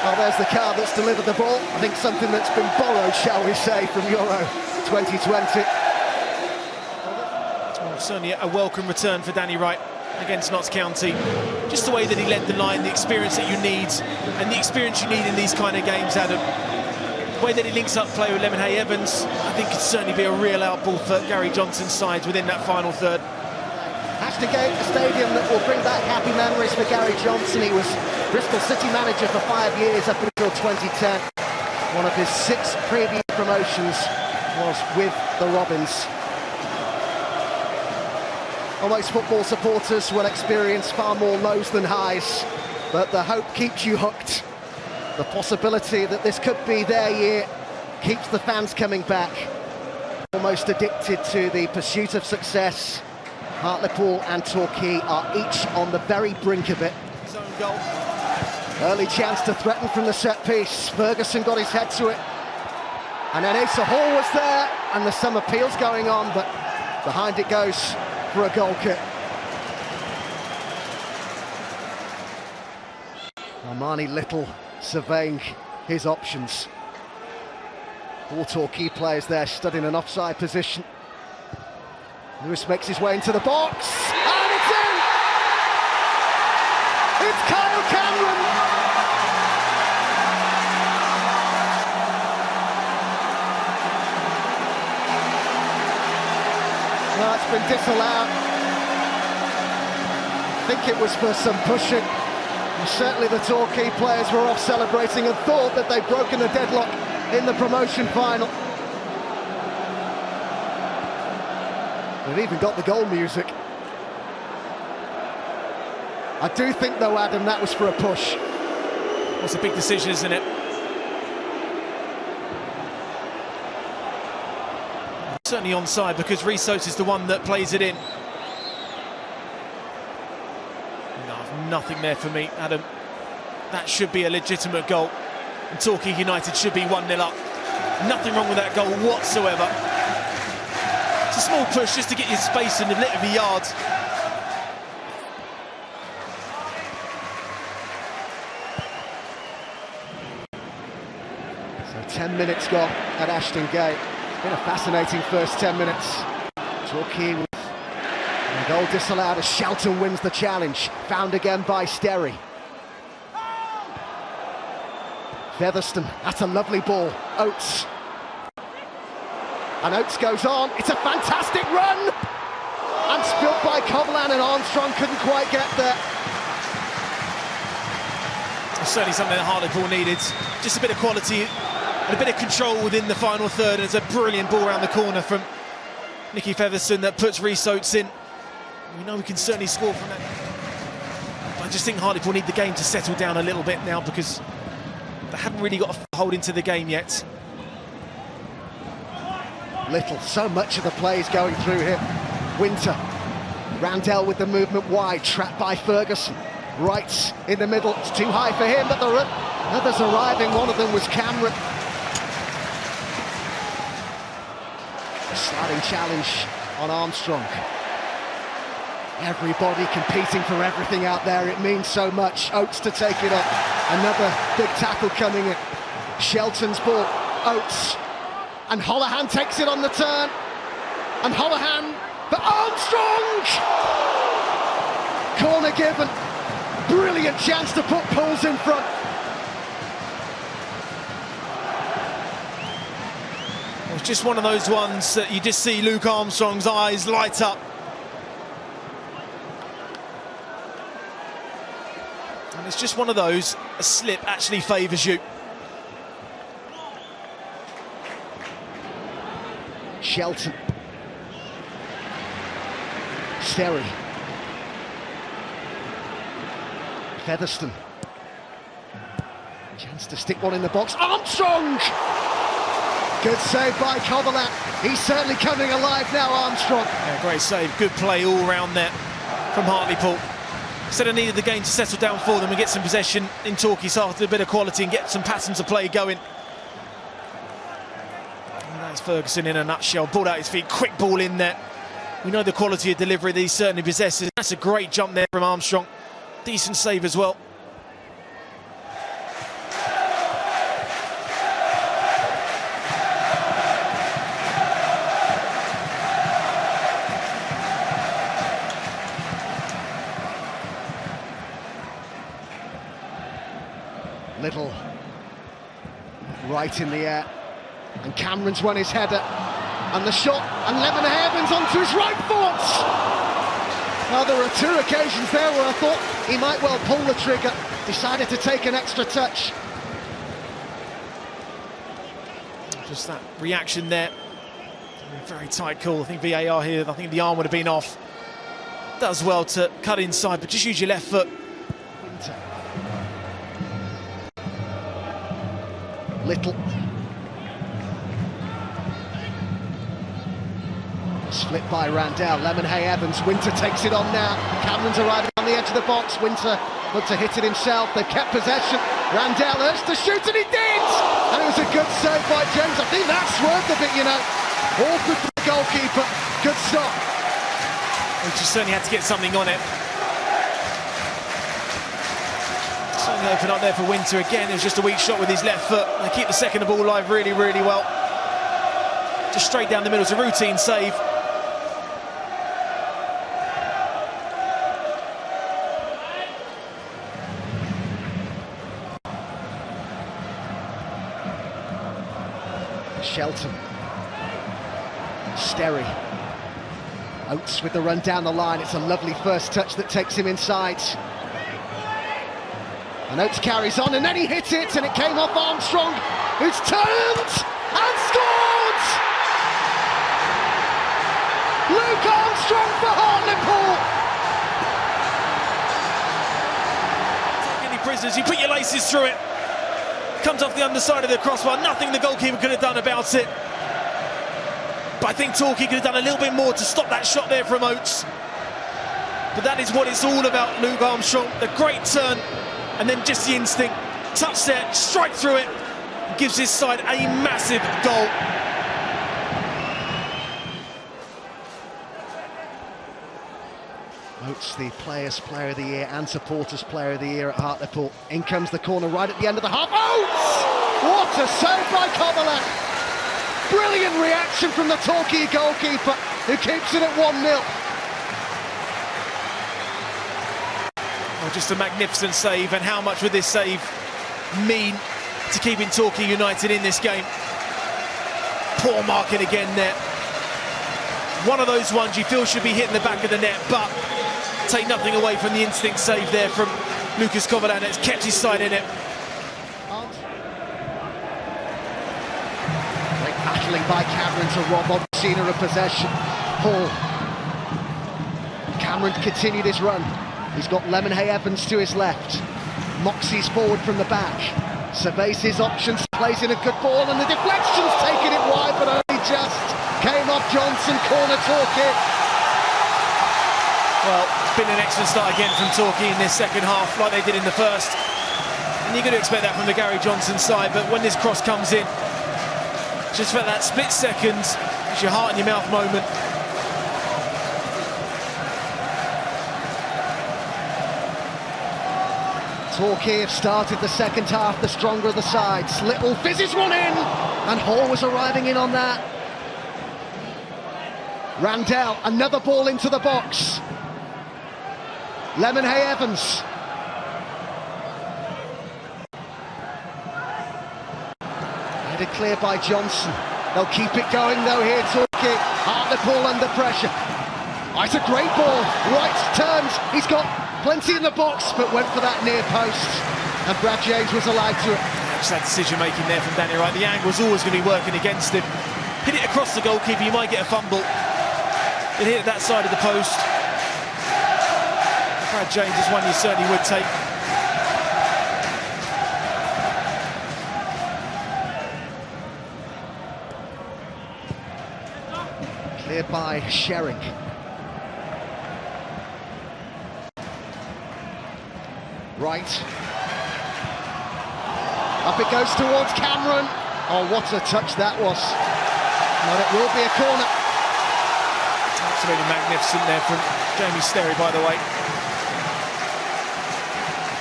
Well, there's the car that's delivered the ball. I think something that's been borrowed, shall we say, from Euro 2020. Well, certainly a welcome return for Danny Wright against Notts County. Just the way that he led the line, the experience that you need, and the experience you need in these kind of games, Adam. The way that he links up play with Lemonhay Evans, I think could certainly be a real outball for Gary Johnson's side within that final third. Ashton Gate, a stadium that will bring back happy memories for Gary Johnson. He was Bristol City manager for 5 years up until 2010. One of his 6 previous promotions was with the Robins. Almost football supporters will experience far more lows than highs, but the hope keeps you hooked. The possibility that this could be their year keeps the fans coming back. Almost addicted to the pursuit of success. Hartlepool and Torquay are each on the very brink of it. His own goal. Early chance to threaten from the set piece. Ferguson got his head to it. And then Asa Hall was there, and there's some appeals going on, but behind it goes for a goal kick. Armani Little surveying his options. 4 Torquay players there stood in an offside position. Lewis makes his way into the box, and it's in! It's Kyle Cameron! Well, it's been disallowed. I think it was for some pushing. And certainly the Torquay players were off celebrating and thought that they'd broken the deadlock in the promotion final. They've even got the goal music. I do think, though, Adam, that was for a push. Well, it's a big decision, isn't it? Certainly onside, because Resos is the one that plays it in. No, nothing there for me, Adam. That should be a legitimate goal. And Torquay United should be 1-0 up. Nothing wrong with that goal whatsoever. It's a small push just to get your space in the length of the yards. So 10 minutes gone at Ashton Gate. It's been a fascinating first 10 minutes. Torquay with a goal disallowed as Shelton wins the challenge. Found again by Sterry. Featherstone, that's a lovely ball. Oates. And Oates goes on, it's a fantastic run! And spilt by Coverland, and Armstrong couldn't quite get there. It's certainly something that Hartlepool needed. Just a bit of quality and a bit of control within the final third, and it's a brilliant ball around the corner from Nicky Featherstone that puts Rhys Oates in. We know we can certainly score from that. But I just think Hartlepool need the game to settle down a little bit now, because they haven't really got a hold into the game yet. Little, so much of the play is going through him. Winter, Randell with the movement wide, trapped by Ferguson. Wright in the middle, it's too high for him, but there are others arriving. One of them was Cameron. A sliding challenge on Armstrong. Everybody competing for everything out there, it means so much. Oates to take it up, another big tackle coming in. Shelton's ball, Oates. And Holohan takes it on the turn. And Holohan for Armstrong! Corner given. Brilliant chance to put Pools in front. It was just one of those ones that you just see Luke Armstrong's eyes light up. And it's just one of those, a slip actually favours you. Shelton. Sterry. Featherstone. Chance to stick one in the box. Armstrong! Good save by Coverland. He's certainly coming alive now, Armstrong. Yeah, great save. Good play all round there from Hartlepool. Said I needed the game to settle down for them and get some possession in Torquay, so after a bit of quality and get some patterns of play going. And that's Ferguson in a nutshell. Ball out his feet, quick ball in there. We know the quality of delivery that he certainly possesses. That's a great jump there from Armstrong. Decent save as well. Little right in the air, and Cameron's won his header, and the shot, and Lemon Evans onto his right foot. Now there were two occasions there where I thought he might well pull the trigger, decided to take an extra touch. Just that reaction there, very tight call. I think VAR here, I think the arm would have been off. Does well to cut inside, but just use your left foot. Little. Split by Randell, Lemonhay Evans, Winter takes it on now. Cameron's arriving on the edge of the box, Winter looked to hit it himself, they've kept possession. Randell urged to shoot and he did! And it was a good save by James. I think that's worth a bit, you know. Awkward for the goalkeeper, good stop. He just certainly had to get something on it. Certainly open up there for Winter again. It was just a weak shot with his left foot. They keep the second ball alive really, really well. Just straight down the middle. It's a routine save. Shelton. Sterry. Oates with the run down the line. It's a lovely first touch that takes him inside. And Oates carries on, and then he hit it, and it came off Armstrong, who's turned and scored! Luke Armstrong for Hartlepool! Take any prisoners, you put your laces through it. Comes off the underside of the crossbar, nothing the goalkeeper could have done about it. But I think Torquay could have done a little bit more to stop that shot there from Oates. But that is what it's all about, Luke Armstrong. The great turn, and then just the instinct. Touch there, strike through it, gives his side a massive goal. Oates, the Players' Player of the Year and Supporters' Player of the Year at Hartlepool. In comes the corner right at the end of the half. Oates! What a save by Coverley! Brilliant reaction from the Torquay goalkeeper, who keeps it at 1-0. Oh, just a magnificent save, and how much would this save mean to keeping Torquay United in this game? Poor marking again there. One of those ones you feel should be hitting the back of the net, but take nothing away from the instinct save there from Lucas Coverland. It's kept his side in it. Great battling by Cameron to rob Odsina of possession. Hall. Cameron continued his run. He's got Lemonhay Evans to his left. Moxie's forward from the back. Surveys his options, plays in a good ball, and the deflection's taken it wide, but only just. Came off Johnson, corner Torquay. Well, it's been an excellent start again from Torquay in this second half, like they did in the first. And you're going to expect that from the Gary Johnson side, but when this cross comes in, just for that split second, it's your heart in your mouth moment. Torquay have started the second half, the stronger of the sides. Little fizzes one in, and Hall was arriving in on that. Randell, another ball into the box. Lemonhay Evans. Headed clear by Johnson. They'll keep it going though here, Torquay. Hartlepool under pressure. Oh, it's a great ball. Right turns. He's got plenty in the box, but went for that near post. And Brad James was allowed to it. Just that decision making there from Danny Wright. The angle's always going to be working against him. Hit it across the goalkeeper, you might get a fumble. It hit that side of the post. Brad James is one you certainly would take. Cleared by Sherrick. Right. Up it goes towards Cameron. Oh, what a touch that was. But it will be a corner. Absolutely magnificent there from Jamie Sterry, by the way.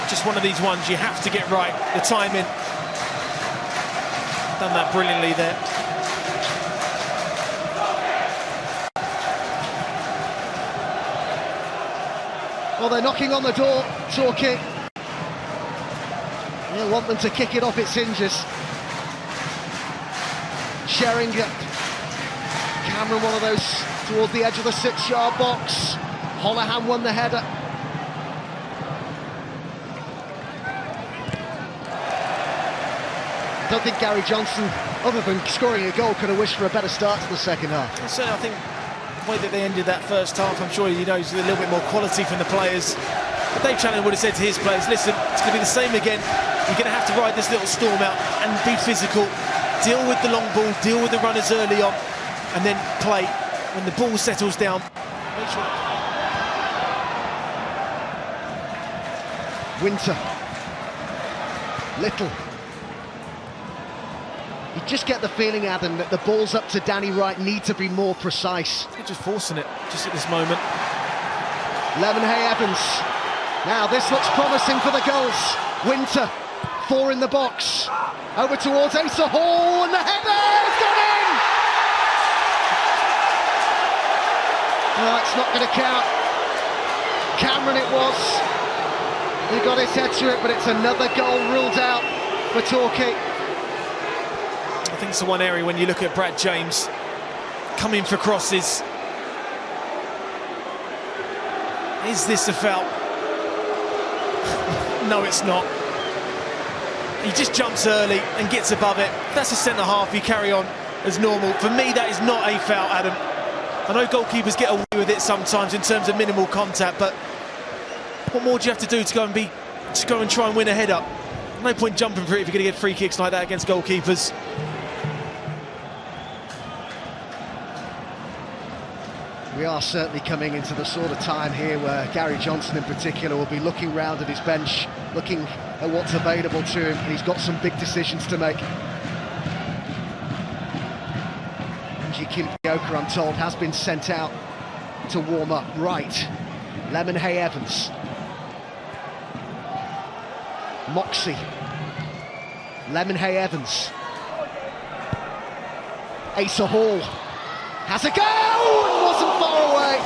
Just one of these ones you have to get right. The timing. Done that brilliantly there. Well, they're knocking on the door, Torquay. He'll want them to kick it off its hinges. Sheringham. Cameron, one of those towards the edge of the 6-yard box. Holohan won the header. I don't think Gary Johnson, other than scoring a goal, could have wished for a better start to the second half. Certainly, I think the way that they ended that first half, I'm sure he knows a little bit more quality from the players. But Dave Challinor would have said to his players, listen, it's going to be the same again. You're going to have to ride this little storm out and be physical. Deal with the long ball, deal with the runners early on, and then play. When the ball settles down, make sure... Winter. Little. You just get the feeling, Adam, that the balls up to Danny Wright need to be more precise. They're just forcing it, just at this moment. Lemonhay Evans. Now this looks promising for the goals. Winter, 4 in the box. Over towards Asa Hall, and the header has gone in! No, it's not going to count. Cameron it was. He got his head to it, but it's another goal ruled out for Torquay. I think it's the one area when you look at Brad James coming for crosses. Is this a foul? No, it's not. He just jumps early and gets above it. That's a centre-half, you carry on as normal. For me, that is not a foul, Adam. I know goalkeepers get away with it sometimes in terms of minimal contact, but what more do you have to do to go and try and win a header? No point jumping for it if you're going to get free kicks like that against goalkeepers. We are certainly coming into the sort of time here where Gary Johnson in particular will be looking round at his bench, looking at what's available to him, and he's got some big decisions to make. Kimpioka, I'm told, has been sent out to warm up. Right, Lemonhay Evans. Moxie. Lemonhay Evans. Asa Hall has a go and wasn't far away.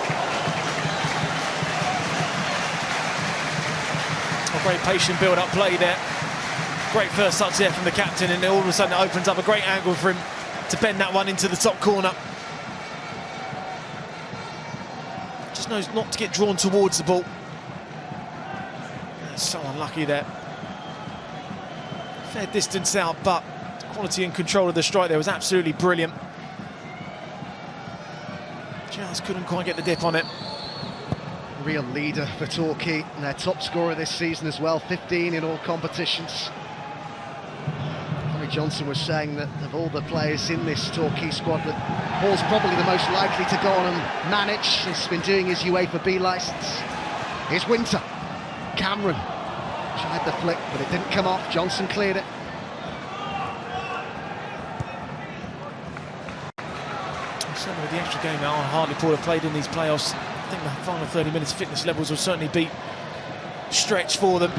A great patient build-up play there. Great first touch there from the captain, and all of a sudden it opens up a great angle for him to bend that one into the top corner. Just knows not to get drawn towards the ball. So unlucky there. Fair distance out, but the quality and control of the strike there was absolutely brilliant. Just couldn't quite get the dip on it. Real leader for Torquay, and their top scorer this season as well, 15 in all competitions. Gary Johnson was saying that of all the players in this Torquay squad, that Hall's probably the most likely to go on and manage. He's been doing his UEFA B licence. Here's Winter. Cameron tried the flick, but it didn't come off. Johnson cleared it. Certainly with the extra game now, Hartlepool have played in these playoffs. I think the final 30 minutes fitness levels will certainly be stretched for them.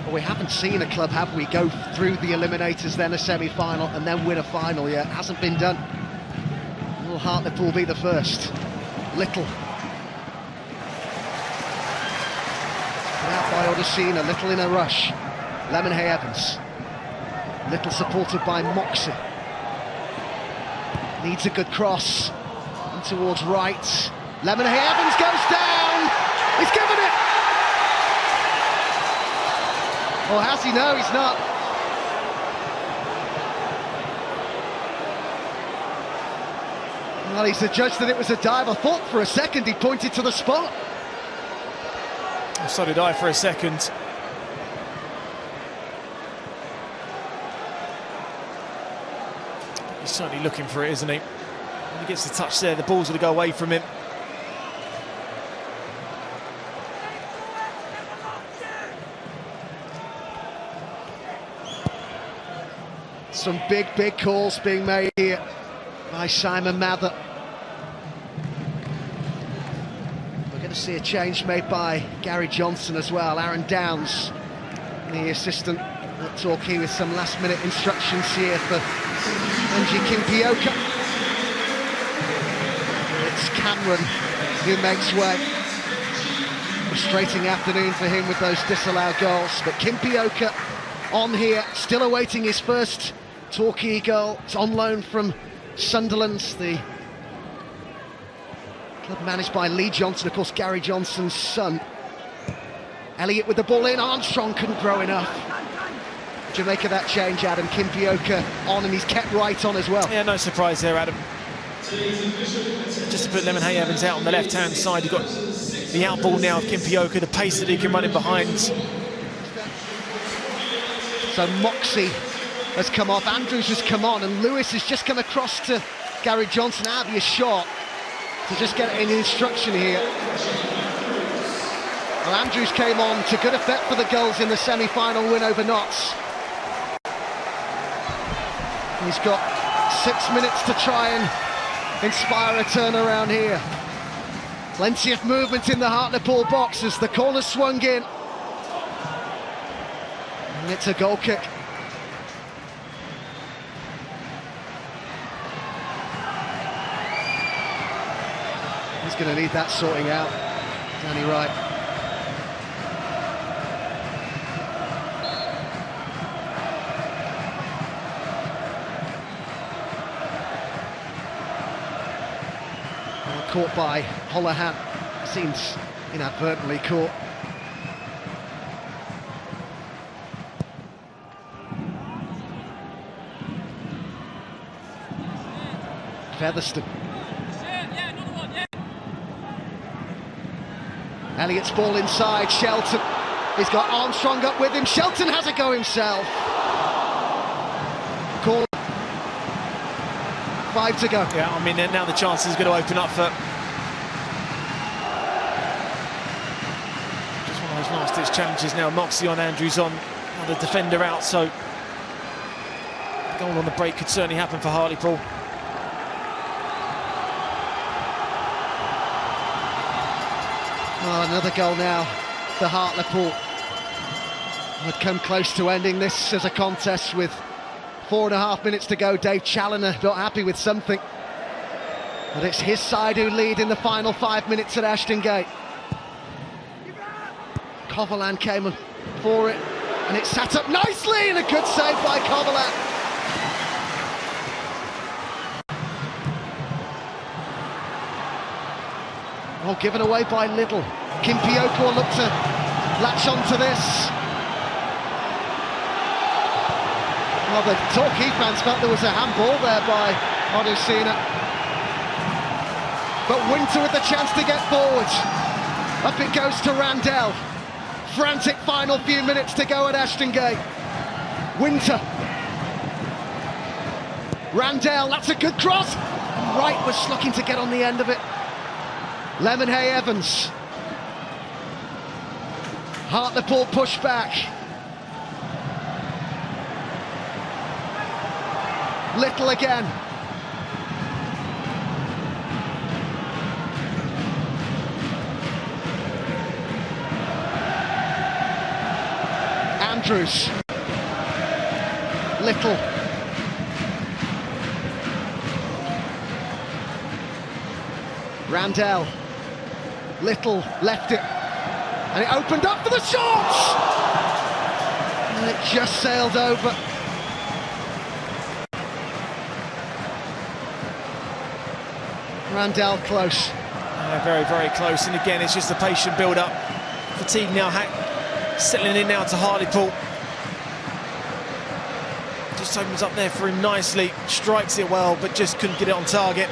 Well, we haven't seen a club, have we, go through the eliminators, then a semi-final, and then win a final yet. Hasn't been done. Will Hartlepool be the first? Little. Put out by Odesina, Little in a rush. Lemonhay Evans. Little supported by Moxie. Needs a good cross. And towards right. Lemonhay Evans goes down. He's given it. Or has he? No, he's not. Well, he's adjudged that it was a dive. I thought for a second he pointed to the spot. So did I for a second. He's certainly looking for it, isn't he? When he gets the touch there, the ball's going to go away from him. Some big calls being made here by Simon Mather. We're going to see a change made by Gary Johnson as well. Aaron Downs, the assistant at Torquay, with some last-minute instructions here for Angie Kimpioka. It's Cameron who makes way. Frustrating afternoon for him with those disallowed goals, but Kimpioka on here, still awaiting his first Torquay goal. It's on loan from Sunderland, the club managed by Lee Johnson, of course Gary Johnson's son. Elliott with the ball in, Armstrong couldn't grow enough. Jamaica that change, Adam. Kimpioka on, and he's kept right on as well. Yeah, no surprise there, Adam. Just to put Lemon Hay Evans out on the left-hand side, you've got the out ball now of Kimpioka, the pace that he can run in behind. So Moxie has come off, Andrews has come on, and Lewis has just come across to Gary Johnson. Out of your shot to just get an instruction here. Well, Andrews came on to good effect for the goals in the semi-final win over Notts. He's got 6 minutes to try and inspire a turnaround here. Plenty of movement in the Hartlepool box as the corner swung in. And it's a goal kick. He's going to need that sorting out, Danny Wright. Caught by Holohan, seems inadvertently caught. Featherstone. Elliott's ball inside, Shelton. He's got Armstrong up with him, Shelton has a go himself. Corner. 5 to go. Yeah, I mean, now the chance is going to open up for just one of those last-ditch challenges now. Moxie on, Andrews on, the defender out, so a goal on the break could certainly happen for Hartlepool. Oh, another goal now for Hartlepool. Had come close to ending this as a contest with 4.5 minutes to go. Dave Challoner not happy with something, but it's his side who lead in the final 5 minutes at Ashton Gate. Coverland came for it, and it sat up nicely, and a good save by Coverland. Oh, given away by Little. Kimpioka will look to latch onto this. Well, the Torquay fans felt there was a handball there by Odusina. But Winter with the chance to get forward. Up it goes to Randell. Frantic final few minutes to go at Ashton Gate. Winter. Randell, that's a good cross. Wright was looking to get on the end of it. Lemon Hay Evans. Hartlepool push back. Little again. Andrews. Little. Randell. Little left it. And it opened up for the shot! And it just sailed over. Randell close. Very, very close. And again, it's just a patient build-up. Fatigue now settling in now to Hartlepool. Just opens up there for him nicely. Strikes it well, but just couldn't get it on target.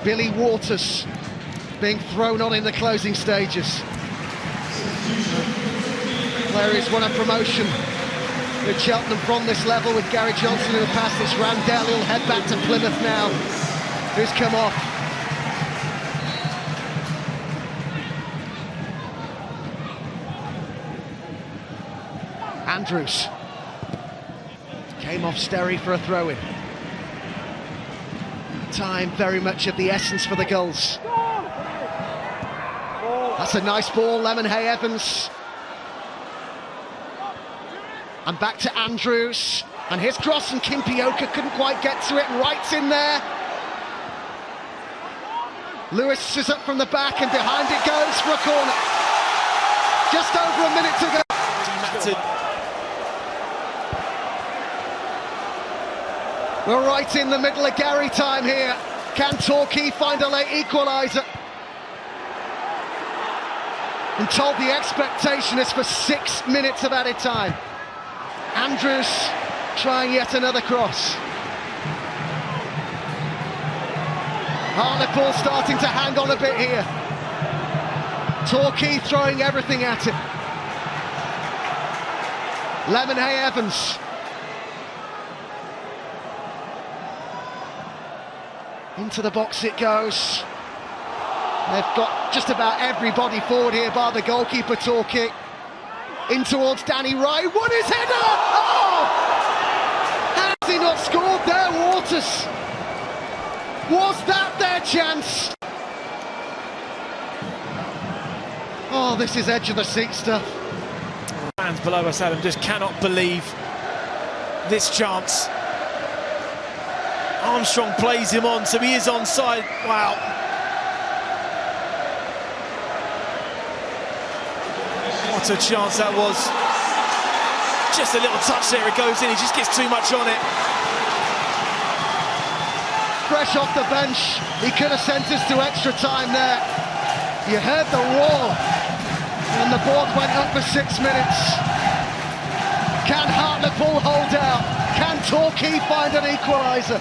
Billy Waters being thrown on in the closing stages. Player who's won a promotion with Cheltenham from this level with Gary Johnson in the past. It's Randell, he'll head back to Plymouth now. Who's come off? Andrews. Came off Sterry for a throw-in. Time very much of the essence for the goals. That's a nice ball, Lemon Hay Evans. And back to Andrews. And his cross, and Kimpioka couldn't quite get to it. Wright's in there. Lewis is up from the back, and behind it goes for a corner. Just over a minute to go. We're right in the middle of Cari time here. Can Torquay find a late equaliser? I'm told the expectation is for 6 minutes of added time. Andrews trying yet another cross. Hartlepool starting to hang on a bit here. Torquay throwing everything at it. Lemonhay Evans. Into the box it goes. They've got just about everybody forward here bar the goalkeeper, Torquay. In towards Danny Wright. What is header? Oh! Has he not scored there, Waters? Was that their chance? Oh, this is edge of the seat stuff. Fans below us, Adam, just cannot believe this chance. Armstrong plays him on, so he is onside. Wow. What a chance that was. Just a little touch there, it goes in, he just gets too much on it. Fresh off the bench, he could have sent us to extra time there. You heard the roar, and the board went up for 6 minutes. Can Hartlepool hold out? Can Torquay find an equaliser?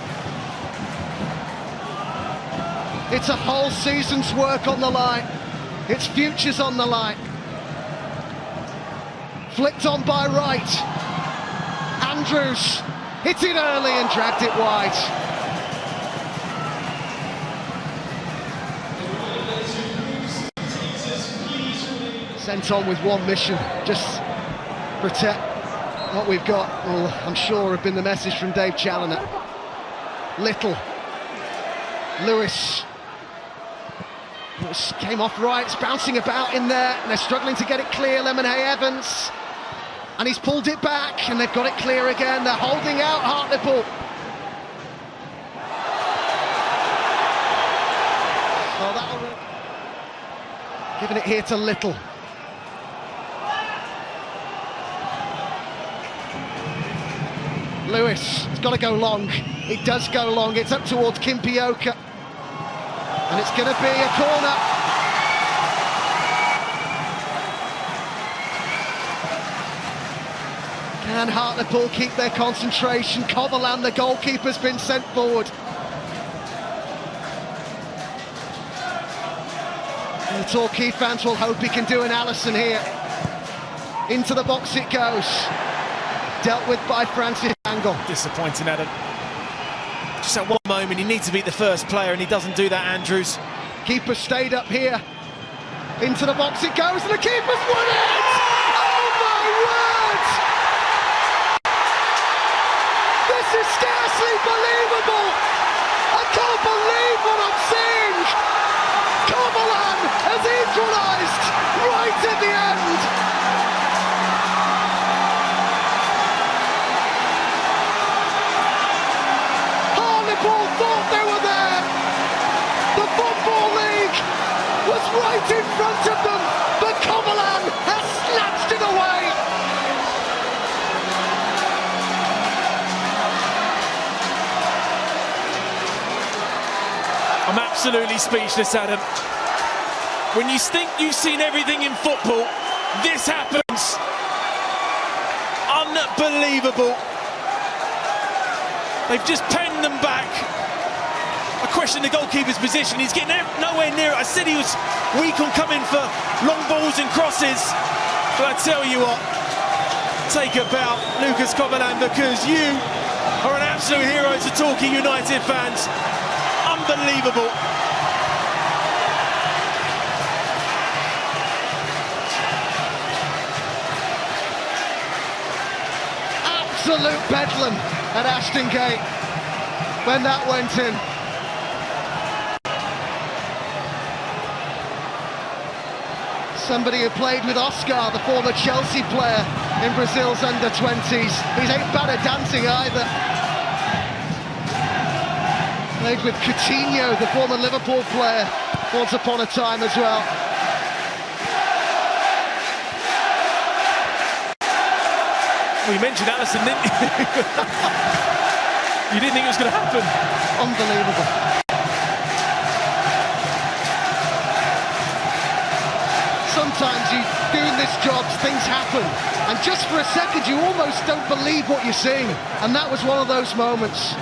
It's a whole season's work on the line. Its future's on the line. Flicked on by Wright. Andrews hit it early and dragged it wide. Sent on with one mission, just protect what we've got. Well, I'm sure have been the message from Dave Challoner. Little. Lewis came off right, it's bouncing about in there, and they're struggling to get it clear. Lemonhay Evans, and he's pulled it back, and they've got it clear again. They're holding out Hartlepool. Oh, giving it here to Little. Lewis, it's got to go long. It does go long. It's up towards Kimpioka. And it's going to be a corner. Can Hartlepool keep their concentration? Coverland, the goalkeeper's been sent forward. And the Torquay fans will hope he can do an Allison here. Into the box it goes. Dealt with by Francis Angle. Disappointing, Adam. Just at one moment, he needs to beat the first player, and he doesn't do that, Andrews. Keeper stayed up here. Into the box it goes, and the keeper's won it! Oh my word! This is scarcely believable! I can't believe what I'm seeing! Coverland has equalised right at the end! Thought they were there. The Football League was right in front of them, but Coverland has snatched it away. I'm absolutely speechless, Adam. When you think you've seen everything in football, this happens. Unbelievable. They've just penned them back. I question the goalkeeper's position. He's getting nowhere near it. I said he was weak on coming for long balls and crosses. But I tell you what, take a bow, Lucas Coverland, because you are an absolute hero to Torquay United fans. Unbelievable. Absolute bedlam at Ashton Gate when that went in. Somebody who played with Oscar, the former Chelsea player, in Brazil's under-20s. He ain't bad at dancing either. Played with Coutinho, the former Liverpool player, once upon a time as well. Well, you mentioned Alisson, didn't you? You didn't think it was going to happen? Unbelievable. Sometimes you doing this job, things happen, and just for a second you almost don't believe what you're seeing, and that was one of those moments.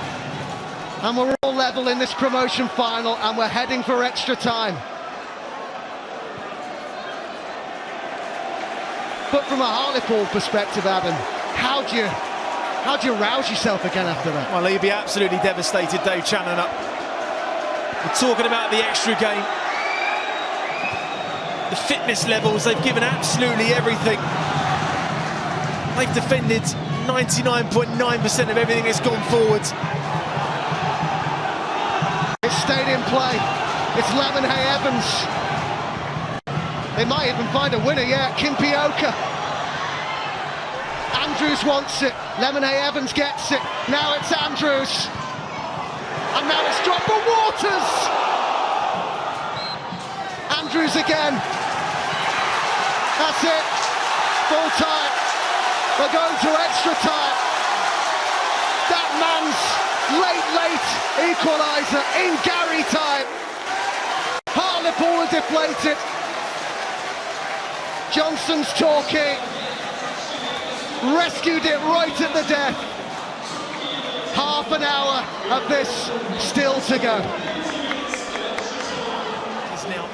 And we're all level in this promotion final, and we're heading for extra time. But from a Hartlepool perspective, Adam, how do you rouse yourself again after that? Well, he'd be absolutely devastated, Dave Challoner. We're talking about the extra game. The fitness levels, they've given absolutely everything. They've defended 99.9% of everything that's gone forwards. It's stayed in play. It's Lemonhay Evans. They might even find a winner, yeah, Kimpioka. Andrews wants it. Lemonhay Evans gets it. Now it's Andrews. And now it's dropped for Waters. Andrews again. That's it. Full time. We're going to extra time. That man's late equaliser in Cari time. Hartlepool are deflated. Johnson's Torquay rescued it right at the death. Half an hour of this still to go. Now,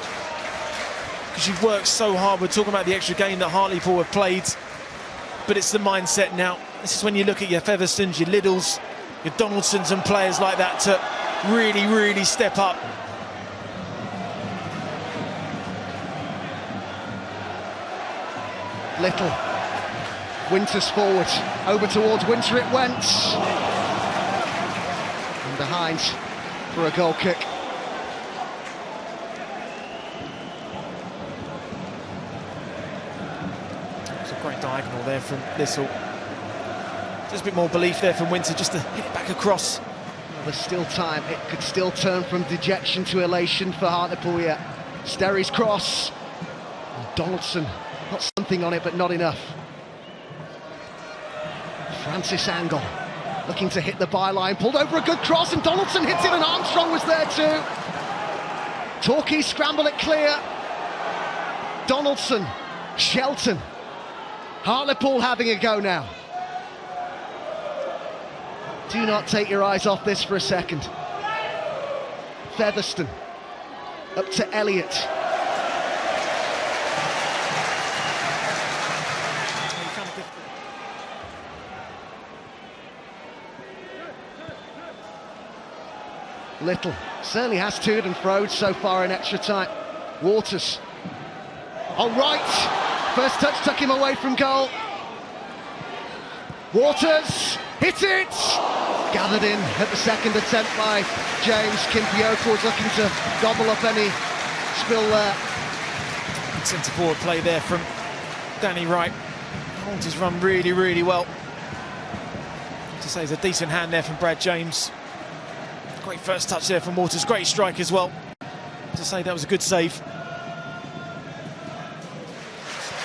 because you've worked so hard, we're talking about the extra game that Hartlepool have played, but it's the mindset now. This is when you look at your Featherstones, your Liddles, your Donaldsons and players like that to really step up. Little. Winters forward. Over towards Winter it went. And behind for a goal kick. It's a great diagonal there from Little. Just a bit more belief there from Winter just to hit it back across. Well, there's still time. It could still turn from dejection to elation for Hartlepool yet. Sterry's cross. And Donaldson. Got something on it, but not enough. Francis Angle looking to hit the byline, pulled over a good cross, and Donaldson hits it, and Armstrong was there too. Torquay scramble it clear. Donaldson, Shelton. Hartlepool having a go now. Do not take your eyes off this for a second. Featherstone up to Elliott. Little certainly has toed and froed so far in extra time. Waters. All right. First touch took him away from goal. Waters hit it. Gathered in at the second attempt by James. Kimpioka was looking to gobble up any spill there. Centre forward play there from Danny Wright. Waters run really well. To say, there's a decent hand there from Brad James. Great first touch there from Waters, great strike as well. To say, that was a good save.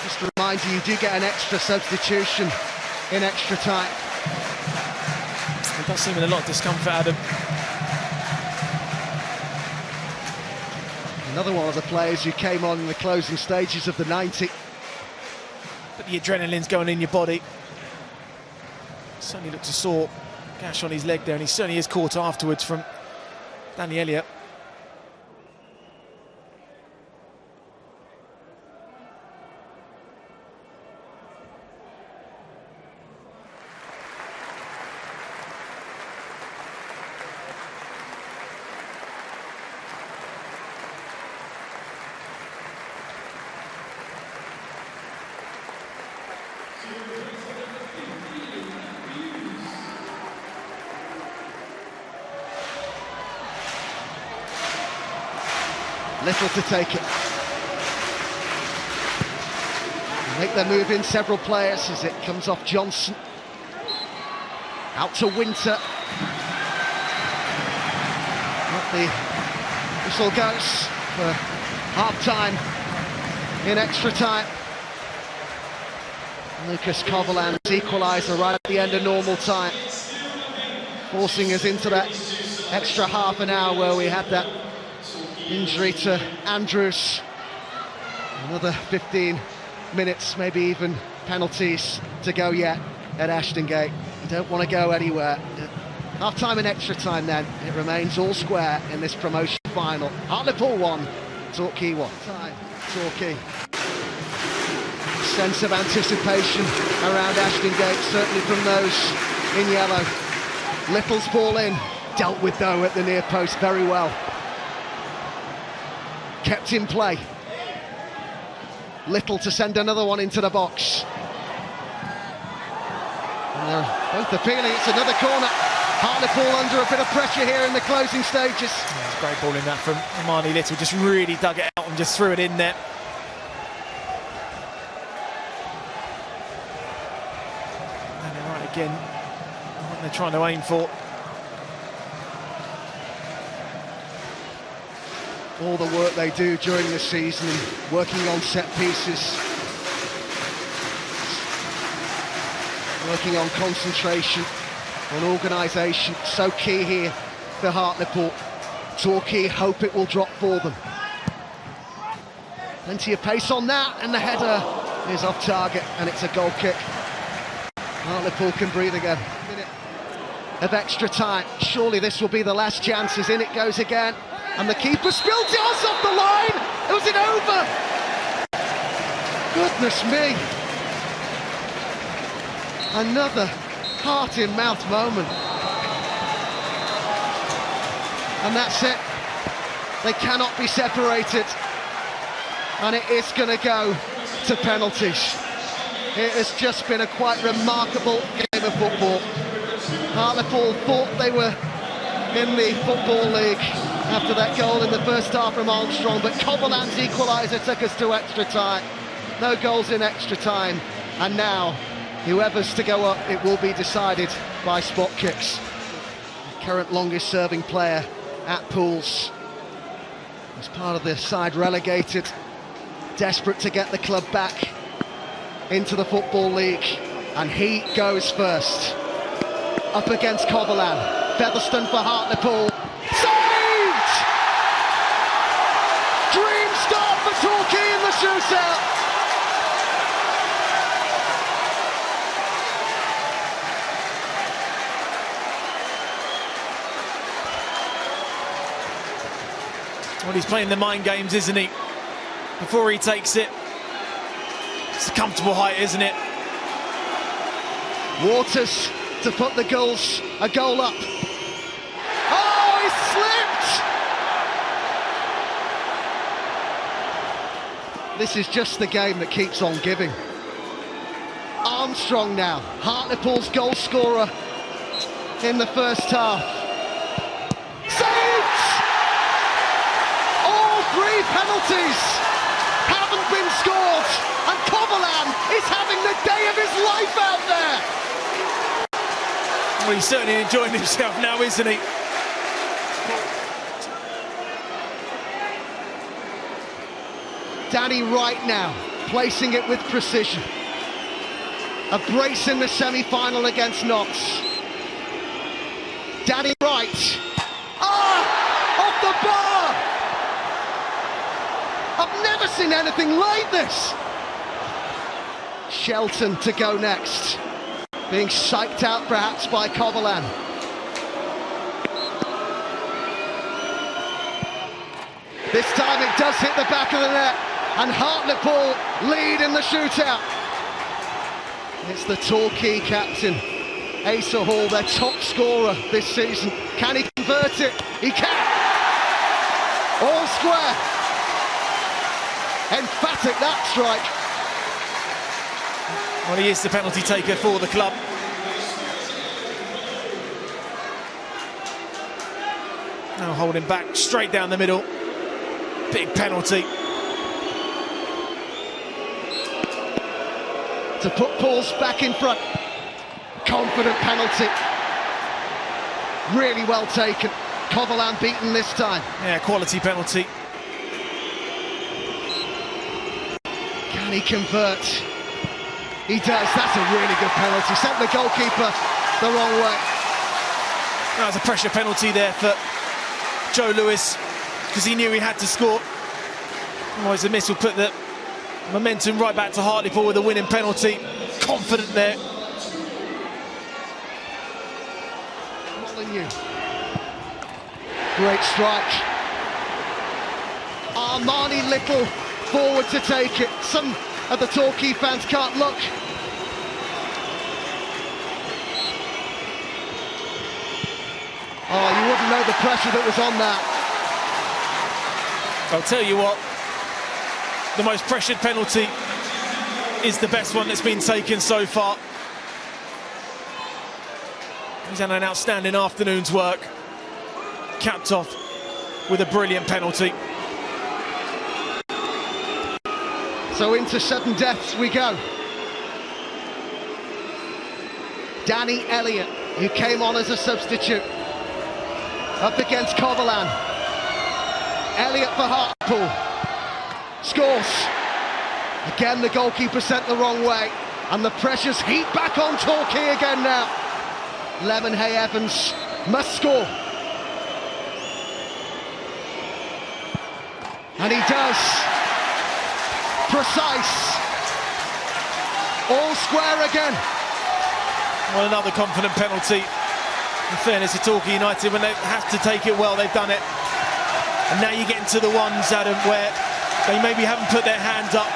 Just to remind you, you do get an extra substitution in extra time. It does seem in a lot of discomfort, Adam. Another one of the players who came on in the closing stages of the 90. But the adrenaline's going in your body. Certainly looked a sore gash on his leg there, and he certainly is caught afterwards from Danny Elliott. Little to take it. Make their move in several players as it comes off Johnson. Out to Winter. Up the whistle goes for half-time in extra time. Lucas Covolan's equaliser right at the end of normal time, forcing us into that extra half an hour where we had that injury to Andrews. Another 15 minutes, maybe even penalties to go yet at Ashton Gate. You don't want to go anywhere. Half-time and extra time then. It remains all square in this promotion final. Hartlepool 1, Torquay 1. Time, Torquay. Sense of anticipation around Ashton Gate, certainly from those in yellow. Little's ball in, dealt with though at the near post very well. Kept in play. Little to send another one into the box. And they're both appealing, it's another corner. Hartlepool under a bit of pressure here in the closing stages. Yeah, it's a great ball in that from Marnie Little, just really dug it out and just threw it in there. And they're right again, what they're trying to aim for. All the work they do during the season and working on set pieces, working on concentration, on organisation, so key here for Hartlepool. Torquay hope it will drop for them. Plenty of pace on that, and the header is off target, and it's a goal kick. Hartlepool can breathe again. Minute of extra time. Surely this will be the last chances. In it goes again. And the keeper spilled it off the line. Was it over? Goodness me. Another heart-in-mouth moment. And that's it. They cannot be separated. And it is going to go to penalties. It has just been a quite remarkable game of football. Hartlepool thought they were in the Football League after that goal in the first half from Armstrong, but Covolan's equaliser took us to extra time. No goals in extra time, and now whoever's to go up, it will be decided by spot kicks. The current longest serving player at Pools, as part of the side relegated, desperate to get the club back into the Football League, and he goes first. Up against Covolan. Featherstone for Hartlepool. Saved! Dream start for Torquay in the shootout. Well, he's playing the mind games, isn't he? Before he takes it. It's a comfortable height, isn't it? Waters to put a goal up. Oh, he slipped! This is just the game that keeps on giving. Armstrong now, Hartlepool's goal scorer in the first half. Saved! All three penalties haven't been scored, and Covolan is having the day of his life out there. Well, he's certainly enjoying himself now, isn't he? Danny Wright now, placing it with precision. A brace in the semi-final against Notts. Danny Wright. Off the bar! I've never seen anything like this. Shelton to go next. Being psyched out perhaps by Covolan. This time it does hit the back of the net, and Hartlepool lead in the shootout. It's the Torquay captain, Asa Hall, their top scorer this season. Can he convert it? He can! All square. Emphatic that strike. Well, he is the penalty taker for the club. Now holding back straight down the middle. Big penalty. to put Pauls back in front. Confident penalty. Really well taken. Coverland beaten this time. Yeah, quality penalty. Can he convert? He does. That's a really good penalty. Sent the goalkeeper the wrong way. That was a pressure penalty there for Joe Lewis, because he knew he had to score. Otherwise the miss will put the momentum right back to Hartlepool with a winning penalty. Confident there. Molyneux. Great strike. Armani Little forward to take it. Some of the Torquay fans can't look. Oh, you wouldn't know the pressure that was on that. I'll tell you what, the most pressured penalty is the best one that's been taken so far. He's had an outstanding afternoon's work, capped off with a brilliant penalty. So into sudden deaths we go. Danny Elliott, who came on as a substitute, up against Coverland. Elliott for Hartlepool. Scores. Again, the goalkeeper sent the wrong way. And the pressures heat back on Torquay again now. Lemonhay Evans must score. And he does. Precise. All square again. Well, another confident penalty. In fairness to Torquay United, when they have to take it well, they've done it. And now you get into the ones, Adam, where they maybe haven't put their hand up,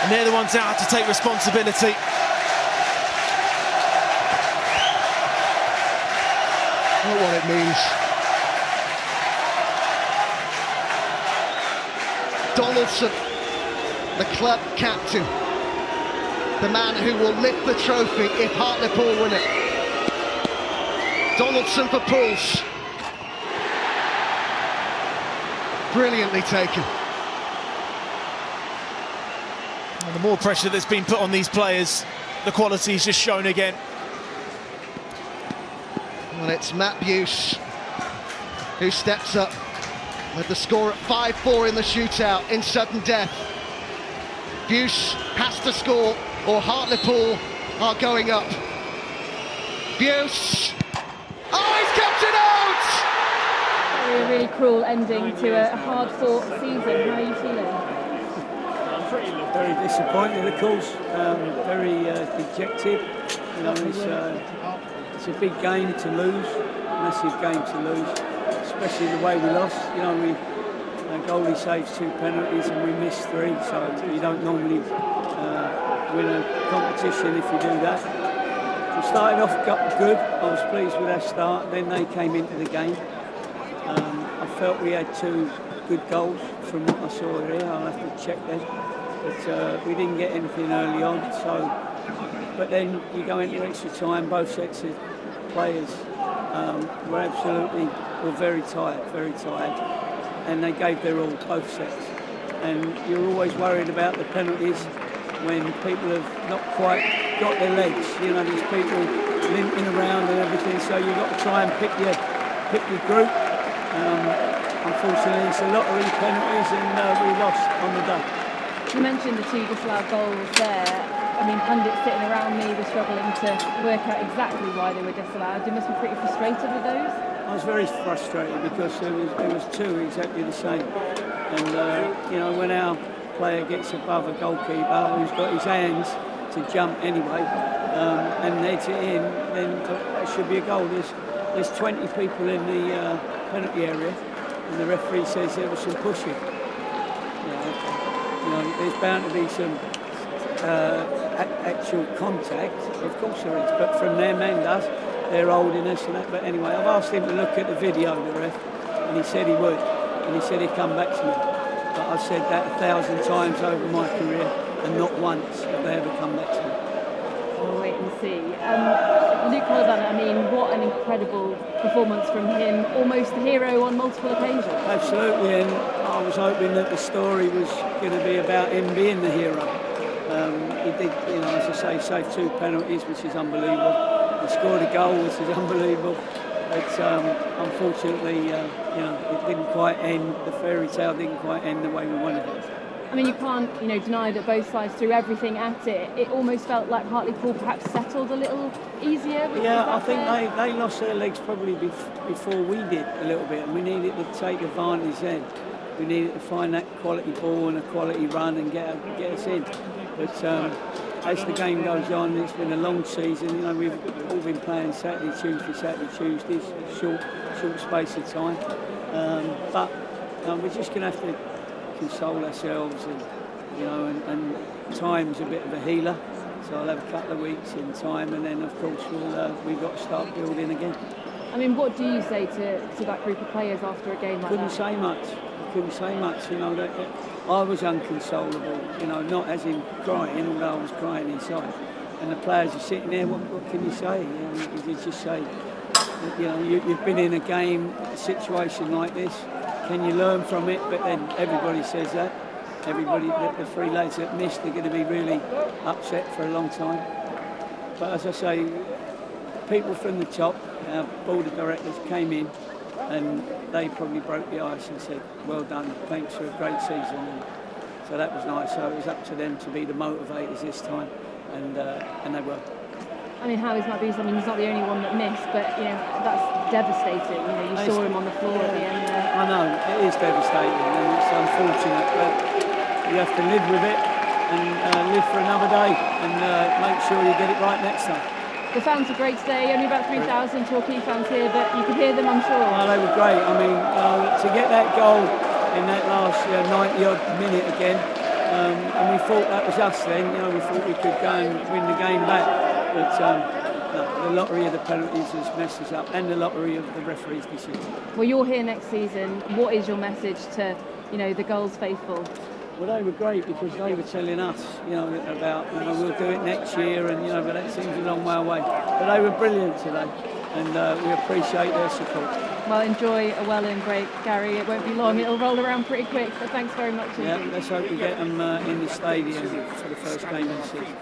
and they're the ones that have to take responsibility. Look what it means. Donaldson, the club captain, the man who will lift the trophy if Hartlepool win it. Donaldson for Pauls. Brilliantly taken. And the more pressure that's been put on these players, the quality is just shown again. Well, it's Matt Buse who steps up with the score at 5-4 in the shootout in sudden death. Buse has to score or Hartlepool are going up. Buse. Oh, he's kept it out! A really cruel ending to a hard-fought season. How are you feeling? Very disappointed, of course. Very dejected. You know, it's a big game to lose, massive game to lose, especially the way we lost. You know, our goalie saves 2 penalties and we missed 3, so you don't normally win a competition if you do that. We started off good. I was pleased with our start. Then they came into the game. I felt we had 2 good goals from what I saw here. I'll have to check them. But we didn't get anything early on. So, but then you go into extra time. Both sets of players were very tired, and they gave their all, both sets. And you're always worried about the penalties when people have not quite got their legs. You know, these people limping around and everything, so you've got to try and pick your group. Unfortunately, it's a lottery penalties and we lost on the day. You mentioned the 2 disallowed goals there. I mean, pundits sitting around me were struggling to work out exactly why they were disallowed. You must be pretty frustrated with those? I was very frustrated because there was 2 exactly the same. And, you know, when our player gets above a goalkeeper who's got his hands to jump anyway and heads it in, then that should be a goal. There's 20 people in the penalty area and the referee says there was some pushing. You know, there's bound to be some actual contact, of course there is, but from them and us, they're holding us and that. But anyway, I've asked him to look at the video, the ref, and he said he would, and he said he'd come back to me. But I've said that 1,000 times over my career, and not once have they ever come back to me. We'll wait and see. Luke Holland, I mean, what an incredible performance from him, almost the hero on multiple occasions. Absolutely, and I was hoping that the story was going to be about him being the hero. He did, as I say, saved 2 penalties, which is unbelievable. He scored a goal, which is unbelievable. But unfortunately, it didn't quite end. The fairy tale didn't quite end the way we wanted it. I mean, you can't, deny that both sides threw everything at it. It almost felt like Hartlepool perhaps settled a little easier. Yeah, I think they lost their legs probably before we did a little bit, and we needed to take advantage then. We needed to find that quality ball and a quality run and get us in. But as the game goes on, it's been a long season. We've all been playing Saturday, Tuesdays, short space of time. But we're just going to have to console ourselves, and time's a bit of a healer. So I'll have a couple of weeks in time, and then of course we've got to start building again. I mean, what do you say to that group of players after a game like Couldn't say much. That I was unconsolable. Not as in crying, although I was crying inside. And the players are sitting there. What can you say? You just say, you've been in a situation like this. Can you learn from it? But then everybody says that. Everybody, the 3 lads that missed, they're going to be really upset for a long time. But as I say, people from the top, our board of directors came in, and they probably broke the ice and said, well done, thanks for a great season. And so that was nice. So it was up to them to be the motivators this time, and they were. I mean, how is Davies? I mean, he's not the only one that missed, but that's devastating. You saw him on the floor at the end there. I know, it is devastating, and it's unfortunate, but you have to live with it and live for another day, and make sure you get it right next time. The fans were great today. Only about 3,000 Torquay fans here, but you could hear them, I'm sure. Oh, they were great. I mean, to get that goal in that last 90-odd minute again, and we thought that was us then. We thought we could go and win the game back. But no, the lottery of the penalties has messed us up, and the lottery of the referee's decision. Well, you're here next season. What is your message to, the Goals faithful? Well, they were great because they were telling us, about we'll do it next year, and but that seems a long way away. But they were brilliant today, and we appreciate their support. Well, enjoy a well-earned break, Cari. It won't be long. It'll roll around pretty quick. So thanks very much. Yeah, let's hope we get them in the stadium for the first game of the season.